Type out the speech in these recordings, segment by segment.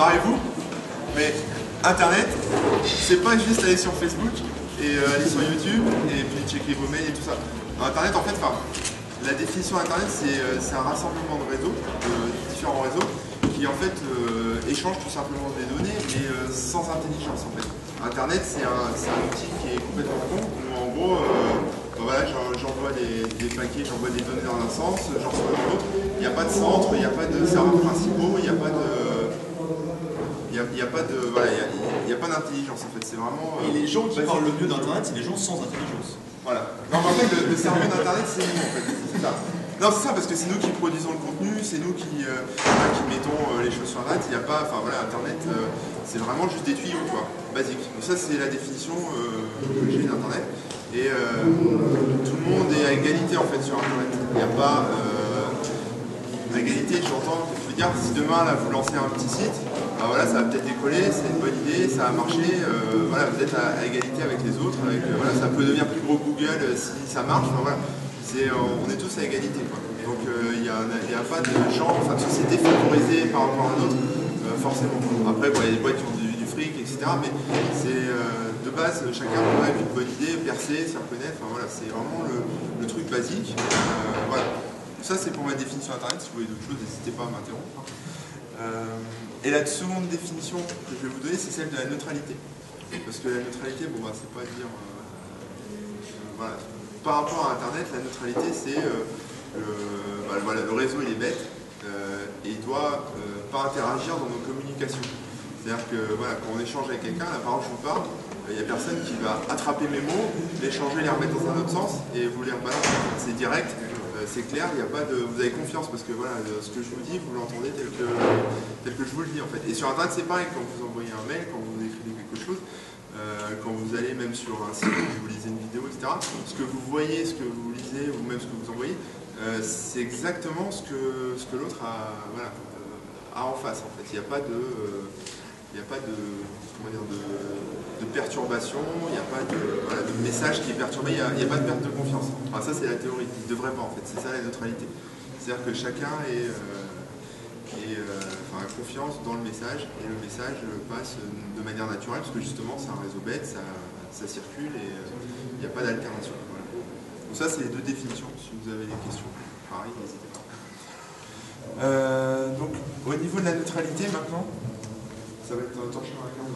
barrez-vous, mais Internet, c'est pas juste aller sur Facebook et aller sur YouTube et puis checker vos mails et tout ça. Internet, en fait, la définition d'Internet, c'est un rassemblement de réseaux, de différents réseaux, qui en fait échangent tout simplement des données, mais sans intelligence en fait. Internet, c'est un outil qui est complètement con, où en gros, voilà, j'envoie des paquets, j'envoie des données dans un sens, j'en reçois dans l'autre. Il n'y a pas de centre, il n'y a pas de serveurs principaux, il n'y a pas de... Il n'y a pas d'intelligence en fait, c'est vraiment... Et les gens qui parlent le mieux d'Internet, c'est les gens sans intelligence. Voilà. Non, mais en fait, le cerveau d'Internet, c'est nous en fait, c'est ça. Non, c'est ça, parce que c'est nous qui produisons le contenu, c'est nous qui mettons les choses sur Internet. Il n'y a pas, enfin voilà, Internet, c'est vraiment juste des tuyaux, quoi, basique. Donc ça, c'est la définition que j'ai d'Internet. Et tout le monde est à égalité en fait sur Internet. Il n'y a pas à égalité, j'entends, je veux dire, si demain là, vous lancez un petit site, ben voilà, ça va peut-être décoller, c'est une bonne idée, ça va marcher, voilà, vous êtes à égalité avec les autres, avec, voilà, ça peut devenir plus gros que Google si ça marche, ben voilà. On est tous à égalité, quoi. Donc il n'y a pas de gens, enfin de société favorisée par rapport à un autre, forcément. Après, il y a des boîtes qui ont du fric, etc. Mais c'est de base, chacun peut avec une bonne idée, percer, se reconnaître, enfin voilà, c'est vraiment le truc basique. Voilà. Ça c'est pour ma définition Internet, si vous voulez d'autres choses, n'hésitez pas à m'interrompre. Et la seconde définition que je vais vous donner, c'est celle de la neutralité. Parce que la neutralité, bon bah c'est pas dire... voilà. Par rapport à Internet, la neutralité, c'est voilà, le réseau il est bête et il doit pas interagir dans nos communications. C'est-à-dire que voilà, quand on échange avec quelqu'un, la parole je vous parle, il n'y a personne qui va attraper mes mots, les changer, les remettre dans un autre sens et vous les rebalancer. C'est direct, c'est clair, il n'y a pas de. Vous avez confiance parce que voilà, ce que je vous dis, vous l'entendez tel que je vous le dis en fait. Et sur Internet, c'est pareil, quand vous envoyez un mail, quand vous écrivez quelque chose. Quand vous allez même sur un site, vous lisez une vidéo, etc., ce que vous voyez, ce que vous lisez, ou même ce que vous envoyez, c'est exactement ce que l'autre a, voilà, a en face. En fait. Il n'y a pas de, perturbation, il n'y a pas de message qui est perturbé, il n'y a pas de perte de confiance. Enfin, ça, c'est la théorie. Il ne devrait pas, en fait. C'est ça la neutralité. C'est-à-dire que chacun est... confiance dans le message et le message passe de manière naturelle parce que justement c'est un réseau bête, ça circule et il n'y a pas d'alternative. Voilà. Donc ça c'est les deux définitions, si vous avez des questions, pareil, n'hésitez pas. Donc au niveau de la neutralité maintenant, ça va être torché dans la carte.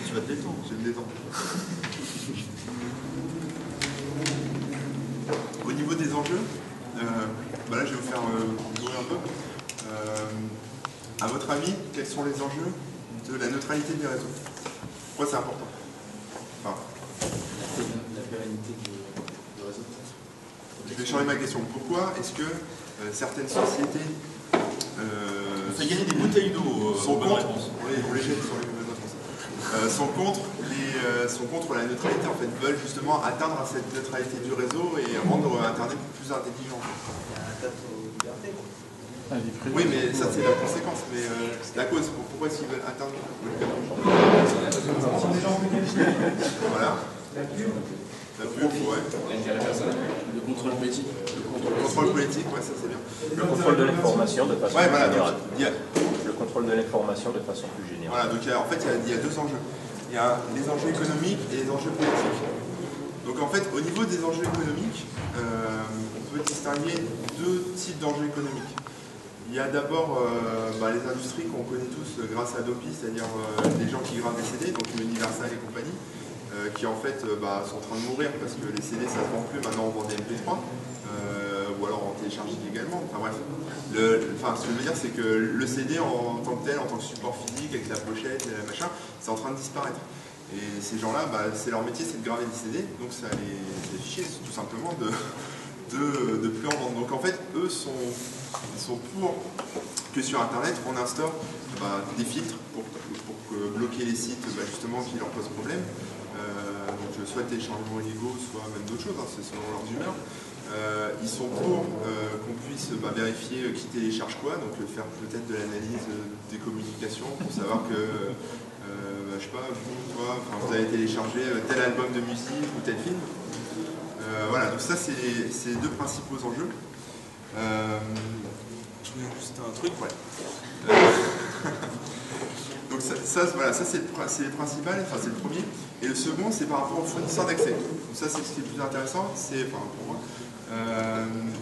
Tu vas te détendre. Je vais me détendre. Au niveau des enjeux, là, je vais vous faire jouer un peu. À votre avis, quels sont les enjeux de la neutralité des réseaux? Pourquoi c'est important? Enfin, la pérennité du réseau. je vais changer ma question. Pourquoi est-ce que certaines sociétés ça gagne des bouteilles d'eau sont contre, sont contre la neutralité, en fait, veulent justement atteindre cette neutralité du réseau et rendre Internet plus intelligent. Oui, mais ça c'est la conséquence, mais la cause, pourquoi est-ce qu'ils veulent atteindre voilà. La pub, ouais. L'intérêt personnel. Le contrôle politique. Le contrôle politique, ouais, ça c'est bien. Le contrôle de l'information de façon ouais, voilà, générale. Donc, le contrôle de l'information de façon plus générale. Voilà, donc en fait il y a deux enjeux. Il y a les enjeux économiques et les enjeux politiques. Donc en fait, au niveau des enjeux économiques, on peut distinguer deux types d'enjeux économiques. Il y a d'abord les industries qu'on connaît tous grâce à Adopi, c'est-à-dire les gens qui gravent des CD, donc Universal et compagnie, qui en fait sont en train de mourir parce que les CD ça ne se vend plus, maintenant on vend des MP3, ou alors on télécharge illégalement, enfin bref. Ce que je veux dire c'est que le CD en tant que tel, en tant que support physique, avec la pochette, et machin, c'est en train de disparaître. Et ces gens-là, c'est leur métier, c'est de graver des CD, donc ça les fait chier tout simplement de plus en vendre. Donc en fait, eux sont pour que sur Internet, on instaure des filtres pour bloquer les sites justement qui leur posent problème. Donc soit téléchargements illégaux, soit même d'autres choses, c'est selon leurs humeurs. Ils sont pour qu'on puisse vérifier qui télécharge quoi, donc faire peut-être de l'analyse des communications pour savoir que je sais pas, vous avez téléchargé tel album de musique ou tel film. Voilà, donc ça c'est les deux principaux enjeux. juste un truc, ouais. Donc voilà, ça c'est le principal, enfin c'est le premier. Et le second, c'est par rapport aux fournisseurs d'accès. Donc ça, c'est ce qui est le plus intéressant, c'est, enfin pour moi,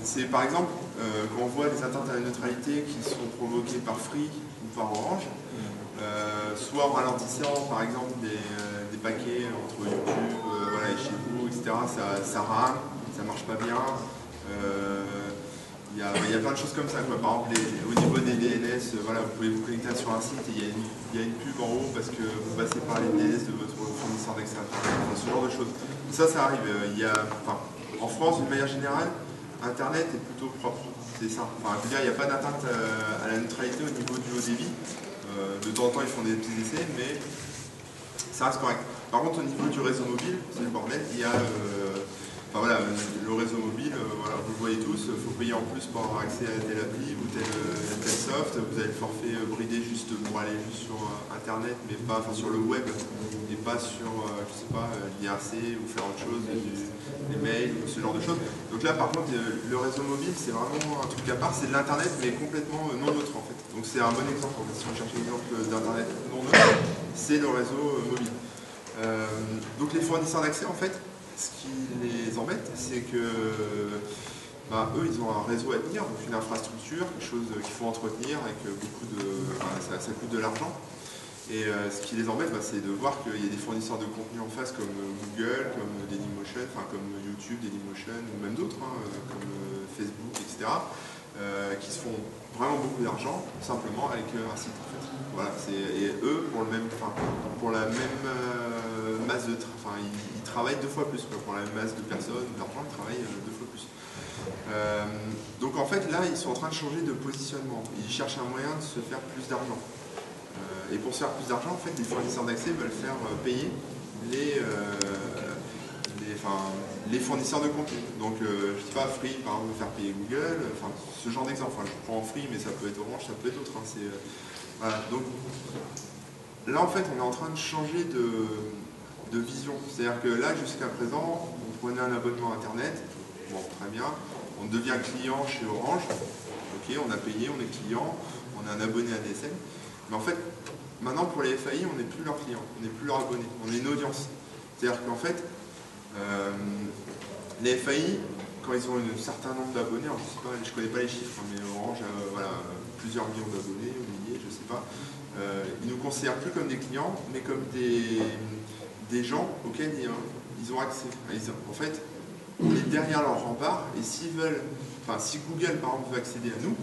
c'est par exemple, quand on voit des atteintes à la neutralité qui sont provoquées par Free ou par Orange, soit en ralentissant par exemple des paquets entre YouTube voilà, et chez vous, etc., ça rame, ça marche pas bien. Il y a plein de choses comme ça, quoi. Par exemple, au niveau des DNS, voilà, vous pouvez vous connecter sur un site et il y a une pub en haut parce que vous passez par les DNS de votre fournisseur d'accès Internet, enfin, ce genre de choses. Ça arrive. En France, d'une manière générale, Internet est plutôt propre. C'est ça. Enfin, je veux dire, il n'y a pas d'atteinte à la neutralité au niveau du haut débit. De temps en temps, ils font des petits essais, mais ça reste correct. Par contre, au niveau du réseau mobile, c'est le bordel. Il y a voilà, le réseau mobile, voilà, vous le voyez tous, il faut payer en plus pour avoir accès à telle appli ou tel soft. Vous avez le forfait bridé juste pour aller juste sur Internet, mais pas sur le web, et pas sur, je sais pas, l'IRC ou faire autre chose, des mails ou ce genre de choses. Donc là, par contre, le réseau mobile, c'est vraiment un truc à part, c'est de l'Internet, mais complètement non neutre en fait. Donc c'est un bon exemple, en fait, si on cherche un exemple d'Internet non neutre, c'est le réseau mobile. Donc les fournisseurs d'accès, en fait, ce qui les embête, c'est que eux, ils ont un réseau à tenir, donc une infrastructure, quelque chose qu'il faut entretenir avec beaucoup de... ça coûte de l'argent. Et ce qui les embête, c'est de voir qu'il y a des fournisseurs de contenu en face comme Google, comme Dailymotion, comme YouTube, Dailymotion, ou même d'autres, comme Facebook, etc., qui se font vraiment beaucoup d'argent simplement avec un site. En fait. Voilà, et eux, pour la même masse de... ils travaillent 2 fois plus. Quoi. Pour la même masse de personnes, d'argent, ils travaillent 2 fois plus. Donc en fait, là, ils sont en train de changer de positionnement. Ils cherchent un moyen de se faire plus d'argent. Et pour se faire plus d'argent, en fait, les fournisseurs d'accès veulent faire payer les fournisseurs de contenu. Donc, je sais pas, Free, par exemple, faire payer Google, ce genre d'exemple. Je prends Free, mais ça peut être Orange, ça peut être d'autres. Voilà. Donc, là, en fait, on est en train de changer de vision. C'est-à-dire que là, jusqu'à présent, on prenait un abonnement Internet, bon, très bien, on devient client chez Orange, ok, on a payé, on est client, on est un abonné à DSL, mais en fait, maintenant, pour les FAI, on n'est plus leur client, on n'est plus leur abonné, on est une audience. C'est-à-dire qu'en fait, les FAI, quand ils ont un certain nombre d'abonnés, je ne connais pas les chiffres, mais Orange a plusieurs millions d'abonnés, ou milliers, je ne sais pas, ils ne nous considèrent plus comme des clients, mais comme des gens auxquels ils ont accès. En fait, on est derrière leur rempart, et s'ils veulent, si Google par exemple veut accéder à nous,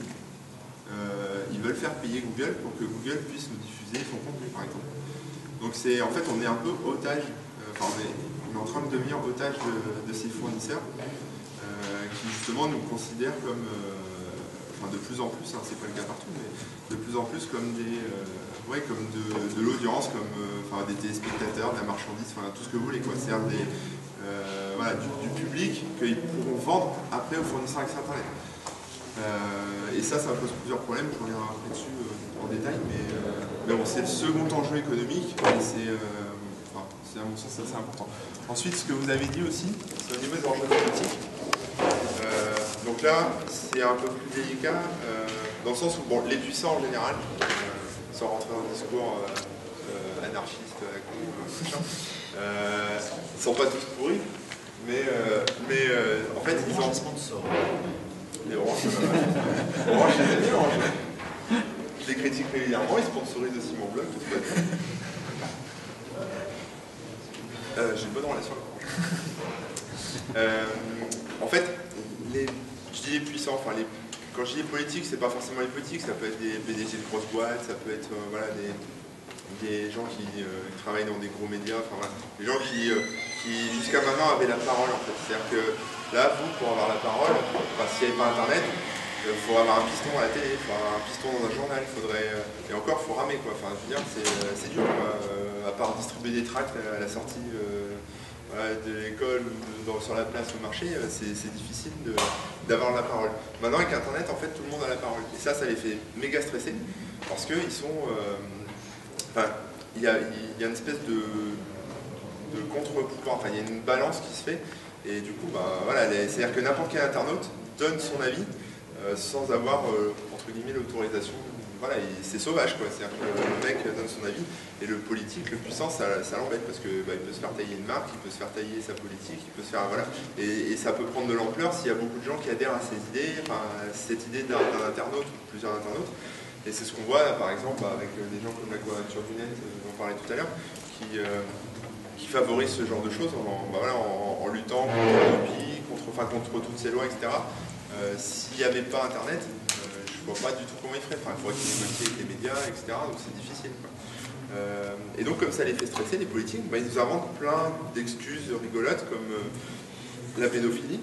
ils veulent faire payer Google pour que Google puisse nous diffuser son contenu par exemple. Donc en fait on est un peu otage, on est en train de devenir otage de ces fournisseurs qui justement nous considèrent comme, de plus en plus, c'est pas le cas partout, mais de plus en plus comme comme de l'audience, comme des téléspectateurs, de la marchandise, tout ce que vous voulez, quoi. C'est-à-dire du public qu'ils pourront vendre après aux fournisseurs accès Internet. Et ça pose plusieurs problèmes, je reviendrai après dessus en détail, mais bon, c'est le second enjeu économique, et c'est à mon sens assez important. Ensuite, ce que vous avez dit aussi, c'est au niveau des enjeux politiques. Donc là, c'est un peu plus délicat, dans le sens où les puissants en général, sans rentrer dans le discours anarchiste, ils sont pas tous pourris, mais en fait, ils ont... Les Orange, c'est bien Orange. Je les critique régulièrement, ils sponsorisent aussi mon blog, tout se passe bien. J'ai une bonne relation avec Orange. En fait, je dis les puissants, quand je dis les politiques, c'est pas forcément les politiques, ça peut être des PDG de grosses boîtes, ça peut être des gens qui travaillent dans des gros médias, des gens qui jusqu'à maintenant avaient la parole en fait. C'est-à-dire que là, vous, pour avoir la parole, s'il n'y avait pas Internet, il faudrait avoir un piston à la télé, il faudrait avoir un piston dans un journal, et encore, il faut ramer, quoi. Je veux dire, c'est dur, à part distribuer des tracts à la sortie de l'école ou sur la place au marché, c'est difficile d'avoir la parole. Maintenant, avec Internet, en fait, tout le monde a la parole. Et ça les fait méga stresser, parce qu'ils sont... il y a une espèce de contre-pouvoir, il y a une balance qui se fait, et du coup, c'est-à-dire que n'importe quel internaute donne son avis sans avoir, entre guillemets, l'autorisation. Voilà, c'est sauvage, quoi. C'est-à-dire que le mec donne son avis, et le politique, le puissant, ça l'embête, parce que il peut se faire tailler une marque, il peut se faire tailler sa politique, il peut se faire, voilà. Et ça peut prendre de l'ampleur s'il y a beaucoup de gens qui adhèrent à ces idées, enfin, cette idée d'un internaute ou plusieurs internautes. Et c'est ce qu'on voit, là, par exemple, avec des gens comme la Quadrature du Net, dont on parlait tout à l'heure, qui favorisent ce genre de choses en luttant contre l'utopie, contre toutes ces lois, etc. S'il n'y avait pas Internet, je ne vois pas du tout comment ils feraient. Enfin, il faudrait qu'ils négocient avec les médias, etc. Donc c'est difficile, quoi. Et donc, comme ça les fait stresser, les politiques, ils nous inventent plein d'excuses rigolotes comme la pédophilie,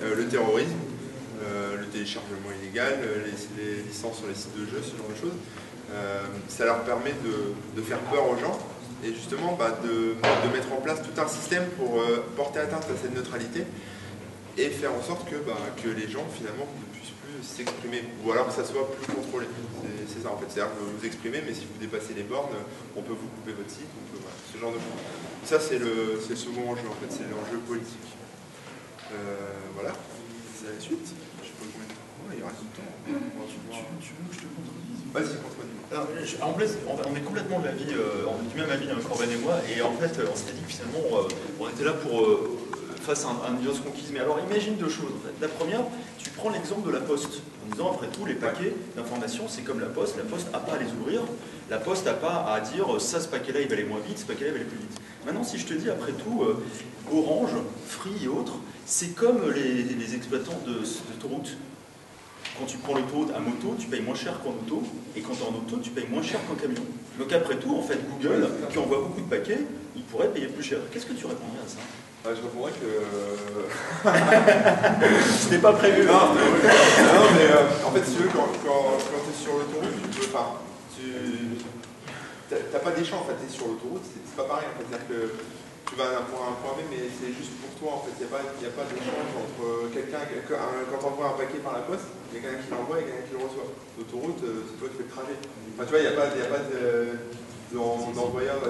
le terrorisme, le téléchargement illégal, les licences sur les sites de jeux, ce genre de choses. Ça leur permet de faire peur aux gens et justement de mettre en place tout un système pour porter atteinte à cette neutralité et faire en sorte que les gens finalement ne puissent plus s'exprimer ou alors que ça soit plus contrôlé. C'est ça en fait, c'est-à-dire que vous vous exprimez mais si vous dépassez les bornes, on peut vous couper votre site, ce genre de choses. Ça c'est le second enjeu en fait, c'est l'enjeu politique. Voilà, c'est la suite. Je sais pas combien de temps, il reste du temps. Tu veux que je te contredise? Vas-y, contredis. Alors, en place, on est complètement de l'avis, on est du même avis, Corben et moi, et en fait, on s'était dit que finalement, on était là pour face à une audience conquise. Mais alors, imagine deux choses. En fait. La première, tu prends l'exemple de la Poste, en disant, après tout, les paquets d'informations, c'est comme la Poste n'a pas à les ouvrir, la Poste n'a pas à dire, ça, ce paquet-là, il va aller moins vite, ce paquet-là, il va aller plus vite. Maintenant, si je te dis, après tout, Orange, Free et autres, c'est comme les exploitants d'autoroutes. Quand tu prends l'autoroute à moto, tu payes moins cher qu'en auto, et quand tu es en auto, tu payes moins cher qu'en camion. Donc après tout, en fait, Google, qui envoie beaucoup de paquets, il pourrait payer plus cher. Qu'est-ce que tu répondrais à ça? Je répondrais que... Ce n'est pas prévu. Non, mais en fait, si tu veux, quand tu es sur l'autoroute, tu peux pas... T'as pas d'échange, en fait, tu es sur l'autoroute, c'est pas pareil, en fait. C'est-à-dire que tu vas d'un point A à un point B, mais c'est juste pour toi, en fait. Il n'y a pas d'échange entre quelqu'un... Quand tu envoies un paquet par la poste, il y a quelqu'un qui l'envoie et quelqu'un qui le reçoit. L'autoroute, c'est toi qui fais le trajet. Enfin, tu vois, il n'y a pas d'envoyeur, il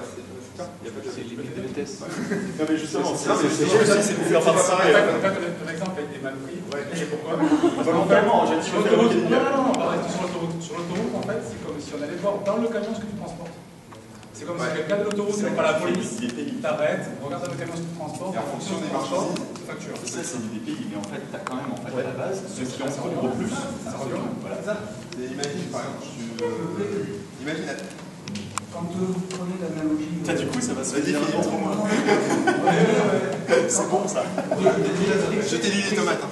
n'y a pas de... C'est limite de vitesse. Non, mais justement, c'est pour faire pareil. Ton exemple a été mal pris. Et pourquoi? Volontairement, j'ai dit sur l'autoroute. Non, on va rester sur l'autoroute. Sur l'autoroute, en fait, c'est comme si on allait voir dans le camion ce que tu transportes. C'est comme si quelqu'un de l'autoroute, c'est pas la police, t'arrête, regarde dans le camion ce que tu transportes, en fonction des marchandises, facture. Ça, c'est du DPI, mais en fait, tu as quand même, à la base, ceux qui en font plus. Voilà. Imagine, par exemple, imagine quand vous prenez l'analogie... Du coup, ça va se faire entre moi. C'est bon, ça. Je t'ai dit les tomates.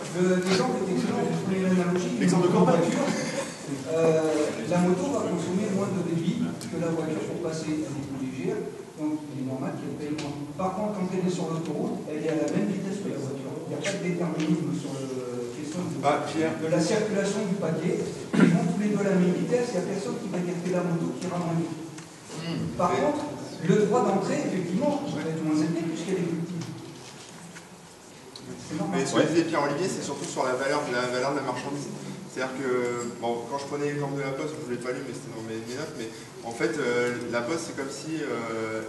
L'exemple est excellent, vous prenez l'analogie... L'exemple de Corben. La moto va consommer moins de débit que la voiture pour passer. Elle est plus légère, donc il est normal qu'elle paye moins. Par contre, quand elle est sur l'autoroute, elle est à la même vitesse que la voiture. Il n'y a pas de déterminisme sur la question de la circulation du paquet. Ils vont tous les deux à la même vitesse, il n'y a personne qui va capter la moto qui ira moins vite. Par contre, le droit d'entrée, effectivement, va être moins élevé puisqu'elle est plus petite. Mais ce que disait Pierre-Olivier, c'est surtout sur la valeur de la marchandise. C'est-à-dire que, bon, quand je prenais l'exemple de la Poste, je ne l'ai pas lu, mais c'était dans mes notes, mais en fait, la Poste, c'est comme si,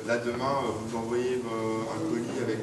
là, demain, vous envoyez un colis avec